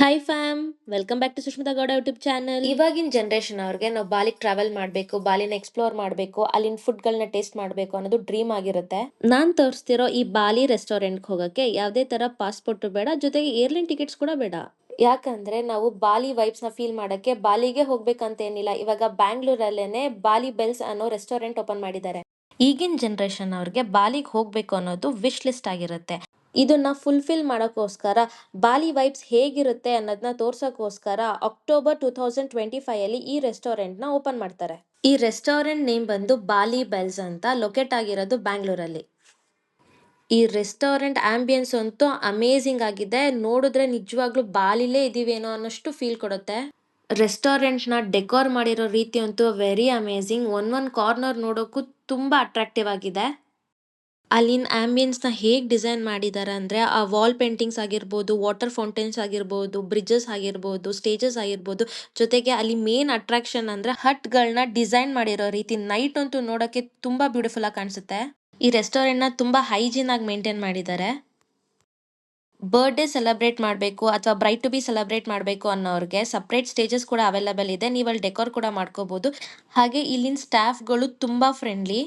Hi fam, welcome back to Sushmita Gowda YouTube channel. ಇವಾಗಿನ generation ಅವ್ರಿಗೆ ನಾವು ಬಾಲಿಗೆ ಟ್ರಾವೆಲ್ ಮಾಡಬೇಕು, ಬಾಲಿನ ಎಕ್ಸ್ಪ್ಲೋರ್ ಮಾಡಬೇಕು, ಅಲ್ಲಿನ ಫುಡ್ಗಳನ್ನ ಟೇಸ್ಟ್ ಮಾಡಬೇಕು ಅನ್ನೋದು ಡ್ರೀಮ್ ಆಗಿರುತ್ತೆ. ನಾನು ತೋರಿಸ್ತಿರೋ ಈ ಬಾಲಿ ರೆಸ್ಟೋರೆಂಟ್ಗೆ ಹೋಗೋಕ್ಕೆ ಯಾವುದೇ ಥರ ಪಾಸ್ಪೋರ್ಟ್ ಬೇಡ, ಜೊತೆಗೆ ಏರ್ಲೈನ್ ಟಿಕೆಟ್ಸ್ ಕೂಡ ಬೇಡ. ಯಾಕಂದ್ರೆ ನಾವು ಬಾಲಿ ವೈಬ್ಸ್ ನ ಫೀಲ್ ಮಾಡಕ್ಕೆ ಬಾಲಿಗೆ ಹೋಗ್ಬೇಕಂತ ಏನಿಲ್ಲ. ಇವಾಗ ಬ್ಯಾಂಗ್ಳೂರಲ್ಲೇನೆ ಬಾಲಿ ಬೆಲ್ಸ್ ಅನ್ನೋ ರೆಸ್ಟೋರೆಂಟ್ ಓಪನ್ ಮಾಡಿದ್ದಾರೆ. ಈಗಿನ ಜನ್ರೇಷನ್ ಅವ್ರಿಗೆ ಬಾಲಿಗೆ ಹೋಗಬೇಕು ಅನ್ನೋದು ವಿಶ್ ಲಿಸ್ಟ್ ಆಗಿರುತ್ತೆ. ಇದನ್ನ ಫುಲ್ಫಿಲ್ ಮಾಡೋಕ್ಕೋಸ್ಕರ ಬಾಲಿ ವೈಬ್ಸ್ ಹೇಗಿರುತ್ತೆ ಅನ್ನೋದನ್ನ ತೋರ್ಸೋಕ್ಕೋಸ್ಕರ ಅಕ್ಟೋಬರ್ 2025 ಅಲ್ಲಿ ಈ ರೆಸ್ಟೋರೆಂಟ್ನ ಓಪನ್ ಮಾಡ್ತಾರೆ. ಈ ರೆಸ್ಟೋರೆಂಟ್ ನೇಮ್ ಬಂದು ಬಾಲಿ ಬೆಲ್ಸ್ ಅಂತ ಲೊಕೇಟ್ ಆಗಿರೋದು ಬ್ಯಾಂಗ್ಳೂರಲ್ಲಿ. ಈ ರೆಸ್ಟೋರೆಂಟ್ ಆಂಬಿಯನ್ಸ್ ಅಂತೂ ಅಮೇಝಿಂಗ್ ಆಗಿದೆ. ನೋಡಿದ್ರೆ ನಿಜವಾಗ್ಲೂ ಬಾಲಿಲೇ ಇದೀವೇನೋ ಅನ್ನೋಷ್ಟು ಫೀಲ್ ಕೊಡುತ್ತೆ. ರೆಸ್ಟೋರೆಂಟ್ನ ಡೆಕೋರ್ ಮಾಡಿರೋ ರೀತಿ ಅಂತೂ ವೆರಿ ಅಮೇಝಿಂಗ್. ಒಂದೊಂದು ಕಾರ್ನರ್ ನೋಡೋಕ್ಕೂ ತುಂಬ ಅಟ್ರಾಕ್ಟಿವ್ ಆಗಿದೆ. ಅಲ್ಲಿನ ಆಂಬಿಯನ್ಸ್ನ ಹೇಗೆ ಡಿಸೈನ್ ಮಾಡಿದ್ದಾರೆ ಅಂದರೆ, ಆ ವಾಲ್ ಪೇಂಟಿಂಗ್ಸ್ ಆಗಿರ್ಬೋದು, ವಾಟರ್ ಫೌಂಟೇನ್ಸ್ ಆಗಿರ್ಬೋದು, ಬ್ರಿಡ್ಜಸ್ ಆಗಿರ್ಬೋದು, ಸ್ಟೇಜಸ್ ಆಗಿರ್ಬೋದು, ಜೊತೆಗೆ ಅಲ್ಲಿ ಮೇನ್ ಅಟ್ರಾಕ್ಷನ್ ಅಂದರೆ ಹಟ್ಗಳನ್ನ ಡಿಸೈನ್ ಮಾಡಿರೋ ರೀತಿ ನೈಟ್ ಅಂತೂ ನೋಡೋಕ್ಕೆ ತುಂಬ ಬ್ಯೂಟಿಫುಲ್ ಆಗಿ ಕಾಣಿಸುತ್ತೆ. ಈ ರೆಸ್ಟೋರೆಂಟ್ನ ತುಂಬ ಹೈಜೀನ್ ಆಗಿ ಮೇಂಟೈನ್ ಮಾಡಿದ್ದಾರೆ. ಬರ್ಡೇ ಸೆಲೆಬ್ರೇಟ್ ಮಾಡಬೇಕು ಅಥವಾ ಬ್ರೈಟ್ ಟು ಬಿ ಸೆಲೆಬ್ರೇಟ್ ಮಾಡಬೇಕು ಅನ್ನೋರಿಗೆ ಸಪ್ರೇಟ್ ಸ್ಟೇಜಸ್ ಕೂಡ ಅವೈಲೇಬಲ್ ಇದೆ. ನೀವು ಅಲ್ಲಿ ಡೆಕೋರ್ ಕೂಡ ಮಾಡ್ಕೋಬಹುದು. ಹಾಗೆ ಇಲ್ಲಿನ ಸ್ಟಾಫ್ಗಳು ತುಂಬ ಫ್ರೆಂಡ್ಲಿ.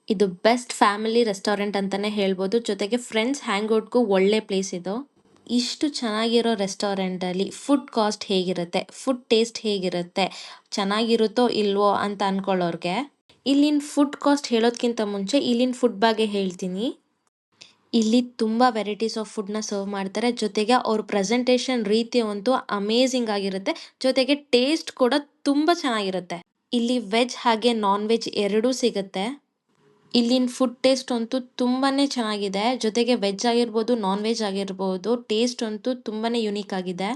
ಇದು ಬೆಸ್ಟ್ ಫ್ಯಾಮಿಲಿ ರೆಸ್ಟೋರೆಂಟ್ ಅಂತಾನೆ ಹೇಳ್ಬೋದು. ಜೊತೆಗೆ ಫ್ರೆಂಡ್ಸ್ ಹ್ಯಾಂಗ್ಔಟ್ಗೂ ಒಳ್ಳೆ ಪ್ಲೇಸ್ ಇದು. ಇಷ್ಟು ಚೆನ್ನಾಗಿರೋ ರೆಸ್ಟೋರೆಂಟಲ್ಲಿ ಫುಡ್ ಕಾಸ್ಟ್ ಹೇಗಿರುತ್ತೆ, ಫುಡ್ ಟೇಸ್ಟ್ ಹೇಗಿರುತ್ತೆ, ಚೆನ್ನಾಗಿರುತ್ತೋ ಇಲ್ವೋ ಅಂತ ಅನ್ಕೊಳ್ಳೋರ್ಗೆ ಇಲ್ಲಿನ ಫುಡ್ ಕಾಸ್ಟ್ ಹೇಳೋದ್ಕಿಂತ ಮುಂಚೆ ಇಲ್ಲಿನ ಫುಡ್ ಬಗ್ಗೆ ಹೇಳ್ತೀನಿ. ಇಲ್ಲಿ ತುಂಬ ವೆರೈಟೀಸ್ ಆಫ್ ಫುಡ್ನ ಸರ್ವ್ ಮಾಡ್ತಾರೆ. ಜೊತೆಗೆ ಅವ್ರ ಪ್ರೆಸೆಂಟೇಷನ್ ರೀತಿ ಅಂತೂ ಅಮೇಝಿಂಗ್ ಆಗಿರುತ್ತೆ. ಜೊತೆಗೆ ಟೇಸ್ಟ್ ಕೂಡ ತುಂಬ ಚೆನ್ನಾಗಿರುತ್ತೆ. ಇಲ್ಲಿ ವೆಜ್ ಹಾಗೆ ನಾನ್ ವೆಜ್ ಎರಡೂ ಸಿಗುತ್ತೆ. ಇಲ್ಲಿನ ಫುಡ್ ಟೇಸ್ಟ್ ಅಂತೂ ತುಂಬಾ ಚೆನ್ನಾಗಿದೆ. ಜೊತೆಗೆ ವೆಜ್ ಆಗಿರ್ಬೋದು, ನಾನ್ ವೆಜ್ ಆಗಿರ್ಬೋದು, ಟೇಸ್ಟ್ ಅಂತೂ ತುಂಬಾ ಯುನೀಕ್ ಆಗಿದೆ.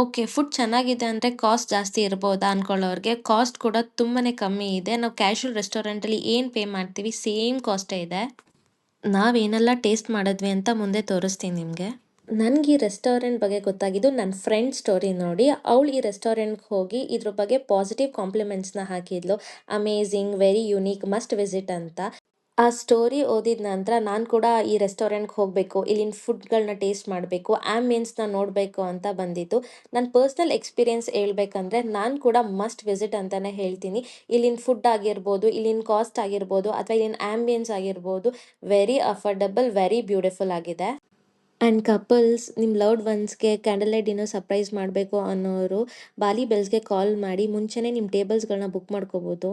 ಓಕೆ, ಫುಡ್ ಚೆನ್ನಾಗಿದೆ ಅಂದರೆ ಕಾಸ್ಟ್ ಜಾಸ್ತಿ ಇರ್ಬೋದಾ ಅಂದ್ಕೊಳ್ಳೋರಿಗೆ ಕಾಸ್ಟ್ ಕೂಡ ತುಂಬಾ ಕಮ್ಮಿ ಇದೆ. ನಾವು ಕ್ಯಾಶುವಲ್ ರೆಸ್ಟೋರೆಂಟಲ್ಲಿ ಏನು ಪೇ ಮಾಡ್ತೀವಿ ಸೇಮ್ ಕಾಸ್ಟೇ ಇದೆ. ನಾವೇನೆಲ್ಲ ಟೇಸ್ಟ್ ಮಾಡಿದ್ವಿ ಅಂತ ಮುಂದೆ ತೋರಿಸ್ತೀನಿ ನಿಮಗೆ. ನನಗೆ ಈ ರೆಸ್ಟೋರೆಂಟ್ ಬಗ್ಗೆ ಗೊತ್ತಾಗಿದ್ದು ನನ್ನ ಫ್ರೆಂಡ್ ಸ್ಟೋರಿ ನೋಡಿ. ಅವಳು ಈ ರೆಸ್ಟೋರೆಂಟ್ಗೆ ಹೋಗಿ ಇದ್ರ ಬಗ್ಗೆ ಪಾಸಿಟಿವ್ ಕಾಂಪ್ಲಿಮೆಂಟ್ಸ್ನ ಹಾಕಿದ್ಲು. Amazing, very unique, must visit ಅಂತ. ಆ ಸ್ಟೋರಿ ಓದಿದ ನಂತರ ನಾನು ಕೂಡ ಈ ರೆಸ್ಟೋರೆಂಟ್ಗೆ ಹೋಗಬೇಕು, ಇಲ್ಲಿನ ಫುಡ್ಗಳನ್ನ ಟೇಸ್ಟ್ ಮಾಡಬೇಕು, ಆ್ಯಂಬಿಯನ್ಸ್ನ ನೋಡಬೇಕು ಅಂತ ಬಂದಿತ್ತು. ನನ್ನ ಪರ್ಸ್ನಲ್ ಎಕ್ಸ್ಪೀರಿಯನ್ಸ್ ಹೇಳ್ಬೇಕಂದ್ರೆ ನಾನು ಕೂಡ ಮಸ್ಟ್ ವಿಸಿಟ್ ಅಂತಲೇ ಹೇಳ್ತೀನಿ. ಇಲ್ಲಿನ ಫುಡ್ ಆಗಿರ್ಬೋದು, ಇಲ್ಲಿನ ಕಾಸ್ಟ್ ಆಗಿರ್ಬೋದು, ಅಥವಾ ಇಲ್ಲಿನ ಆ್ಯಂಬಿಯನ್ಸ್ ಆಗಿರ್ಬೋದು, ವೆರಿ ಅಫೋರ್ಡಬಲ್, ವೆರಿ ಬ್ಯೂಟಿಫುಲ್ ಆಗಿದೆ. ಆ್ಯಂಡ್ ಕಪಲ್ಸ್ ನಿಮ್ಮ ಲವ್ಡ್ ಒನ್ಸ್ಗೆ ಕ್ಯಾಂಡಲ್ ಲೈಟ್ ಡಿನ್ನರ್ ಸರ್ಪ್ರೈಸ್ ಮಾಡಬೇಕು ಅನ್ನೋರು ಬಾಲಿ ಬೆಲ್ಸ್ಗೆ ಕಾಲ್ ಮಾಡಿ ಮುಂಚೆನೇ ನಿಮ್ಮ ಟೇಬಲ್ಸ್ಗಳನ್ನ ಬುಕ್ ಮಾಡ್ಕೋಬೋದು.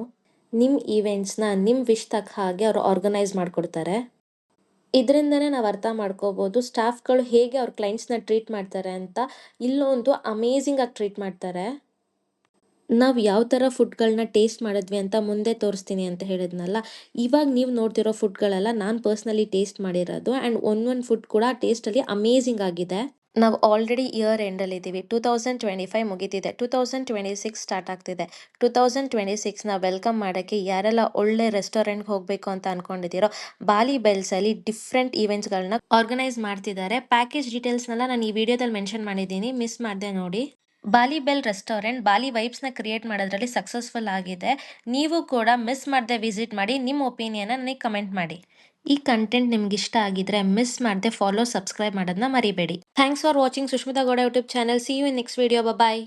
ನಿಮ್ಮ ಈವೆಂಟ್ಸ್ನ ನಿಮ್ಮ ವಿಶ್ ತಕ್ಕ ಹಾಗೆ ಅವರು ಆರ್ಗನೈಸ್ ಮಾಡಿಕೊಡ್ತಾರೆ. ಇದರಿಂದನೇ ನಾವು ಅರ್ಥ ಮಾಡ್ಕೋಬೋದು ಸ್ಟಾಫ್ಗಳು ಹೇಗೆ ಅವ್ರ ಕ್ಲೈಂಟ್ಸ್ನ ಟ್ರೀಟ್ ಮಾಡ್ತಾರೆ ಅಂತ. ಇಲ್ಲೊಂದು ಅಮೇಝಿಂಗ್ ಆಗಿ ಟ್ರೀಟ್ ಮಾಡ್ತಾರೆ. ನಾವು ಯಾವ ಥರ ಫುಡ್ಗಳನ್ನ ಟೇಸ್ಟ್ ಮಾಡಿದ್ವಿ ಅಂತ ಮುಂದೆ ತೋರಿಸ್ತೀನಿ ಅಂತ ಹೇಳಿದ್ನಲ್ಲ. ಇವಾಗ ನೀವು ನೋಡ್ತಿರೋ ಫುಡ್ಗಳೆಲ್ಲ ನಾನು ಪರ್ಸ್ನಲಿ ಟೇಸ್ಟ್ ಮಾಡಿರೋದು. ಆ್ಯಂಡ್ ಒಂದೊಂದು ಫುಡ್ ಕೂಡ ಟೇಸ್ಟಲ್ಲಿ ಅಮೇಝಿಂಗ್ ಆಗಿದೆ. ನಾವು ಆಲ್ರೆಡಿ ಇಯರ್ ಎಂಡಲ್ಲಿದ್ದೀವಿ. 2025 ಮುಗೀತಿದೆ, 2026 ಸ್ಟಾರ್ಟ್ ಆಗ್ತಿದೆ. 2026ನ ವೆಲ್ಕಮ್ ಮಾಡೋಕ್ಕೆ ಯಾರೆಲ್ಲ ಒಳ್ಳೆ ರೆಸ್ಟೋರೆಂಟ್ಗೆ ಹೋಗಬೇಕು ಅಂತ ಅಂದ್ಕೊಂಡಿದ್ದೀರೋ ಬಾಲಿ ಬೆಲ್ಸಲ್ಲಿ ಡಿಫ್ರೆಂಟ್ ಈವೆಂಟ್ಸ್ಗಳನ್ನ ಆರ್ಗನೈಸ್ ಮಾಡ್ತಿದ್ದಾರೆ. ಪ್ಯಾಕೇಜ್ ಡೀಟೇಲ್ಸ್ನೆಲ್ಲ ನಾನು ಈ ವಿಡಿಯೋದಲ್ಲಿ ಮೆನ್ಷನ್ ಮಾಡಿದ್ದೀನಿ, ಮಿಸ್ ಮಾಡದೆ ನೋಡಿ. ಬಾಲಿ ಬೆಲ್ ರೆಸ್ಟೋರೆಂಟ್ ಬಾಲಿ ವೈಬ್ಸ್ನ ಕ್ರಿಯೇಟ್ ಮಾಡೋದ್ರಲ್ಲಿ ಸಕ್ಸಸ್ಫುಲ್ ಆಗಿದೆ. ನೀವು ಕೂಡ ಮಿಸ್ ಮಾಡದೆ ವಿಸಿಟ್ ಮಾಡಿ. ನಿಮ್ಮ ಒಪಿನಿಯನ್ನ ನನಗೆ ಕಮೆಂಟ್ ಮಾಡಿ. ಈ ಕಂಟೆಂಟ್ ನಿಮ್ಗೆ ಇಷ್ಟ ಆಗಿದ್ರೆ ಮಿಸ್ ಮಾಡದೆ ಫಾಲೋ, ಸಬ್ಸ್ಕ್ರೈಬ್ ಮಾಡೋದನ್ನ ಮರಿಬೇಡಿ. Thanks for watching Sushmita Gowda YouTube channel. See you in next video. Bye.